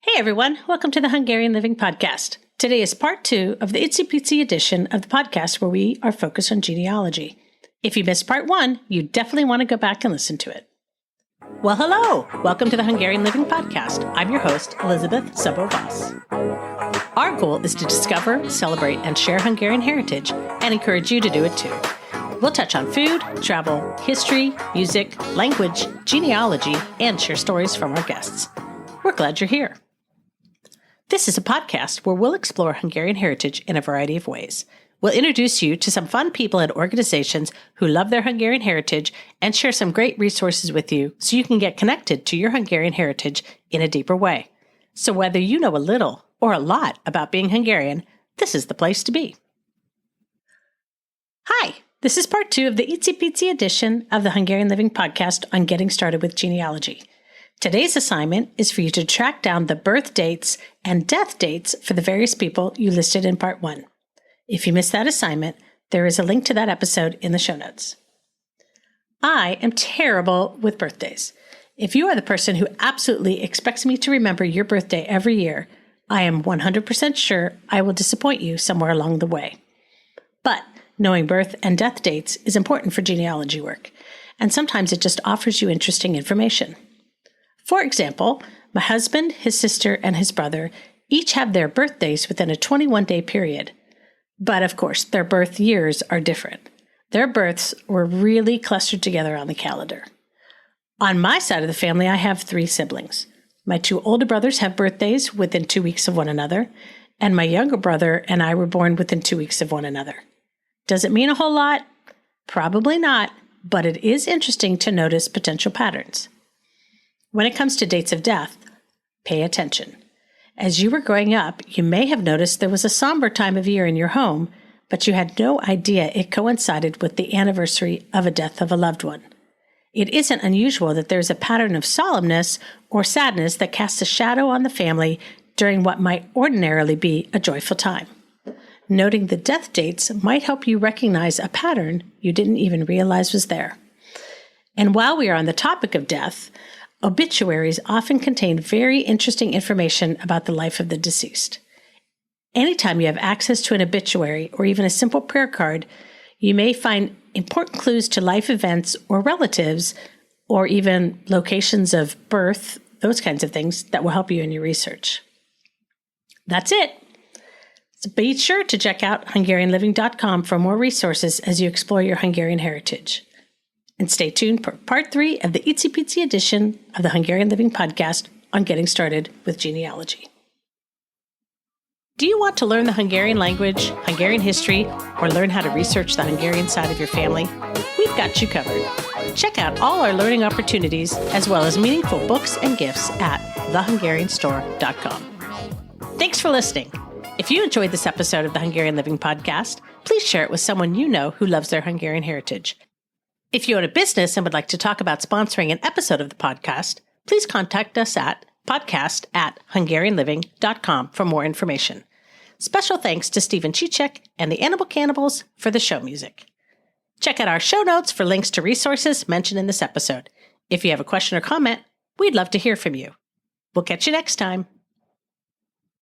Hey everyone, welcome to the Hungarian Living podcast. Today is part 2 of the icipici edition of the podcast where we are focused on genealogy. If you missed part 1, you definitely want to go back and listen to it. Well, hello! Welcome to the Hungarian Living podcast. I'm your host, Elizabeth Szabó-Voss. Our goal is to discover, celebrate, and share Hungarian heritage and encourage you to do it too. We'll touch on food, travel, history, music, language, genealogy, and share stories from our guests. We're glad you're here. This is a podcast where we'll explore Hungarian heritage in a variety of ways. We'll introduce you to some fun people and organizations who love their Hungarian heritage and share some great resources with you so you can get connected to your Hungarian heritage in a deeper way. So whether you know a little or a lot about being Hungarian, this is the place to be. Hi, this is part 2 of the icipici edition of the Hungarian Living podcast on getting started with genealogy. Today's assignment is for you to track down the birth dates and death dates for the various people you listed in part 1. If you missed that assignment, there is a link to that episode in the show notes. I am terrible with birthdays. If you are the person who absolutely expects me to remember your birthday every year, I am 100% sure I will disappoint you somewhere along the way. But knowing birth and death dates is important for genealogy work, and sometimes it just offers you interesting information. For example, my husband, his sister, and his brother each have their birthdays within a 21-day period. But of course, their birth years are different. Their births were really clustered together on the calendar. On my side of the family, I have 3 siblings. My 2 older brothers have birthdays within 2 weeks of one another, and my younger brother and I were born within 2 weeks of one another. Does it mean a whole lot? Probably not, but it is interesting to notice potential patterns. When it comes to dates of death, pay attention. As you were growing up, you may have noticed there was a somber time of year in your home, but you had no idea it coincided with the anniversary of a death of a loved one. It isn't unusual that there's a pattern of solemnness or sadness that casts a shadow on the family during what might ordinarily be a joyful time. Noting the death dates might help you recognize a pattern you didn't even realize was there. And while we are on the topic of death, obituaries often contain very interesting information about the life of the deceased. Anytime you have access to an obituary or even a simple prayer card, you may find important clues to life events or relatives, or even locations of birth, those kinds of things that will help you in your research. That's it. So be sure to check out HungarianLiving.com for more resources as you explore your Hungarian heritage. And stay tuned for part 3 of the icipici edition of the Hungarian Living podcast on getting started with genealogy. Do you want to learn the Hungarian language, Hungarian history, or learn how to research the Hungarian side of your family? We've got you covered. Check out all our learning opportunities as well as meaningful books and gifts at thehungarianstore.com. Thanks for listening. If you enjoyed this episode of the Hungarian Living podcast, please share it with someone you know who loves their Hungarian heritage. If you own a business and would like to talk about sponsoring an episode of the podcast, please contact us at podcast@hungarianliving.com for more information. Special thanks to Stephen Chichek and the Animal Cannibals for the show music. Check out our show notes for links to resources mentioned in this episode. If you have a question or comment, we'd love to hear from you. We'll catch you next time.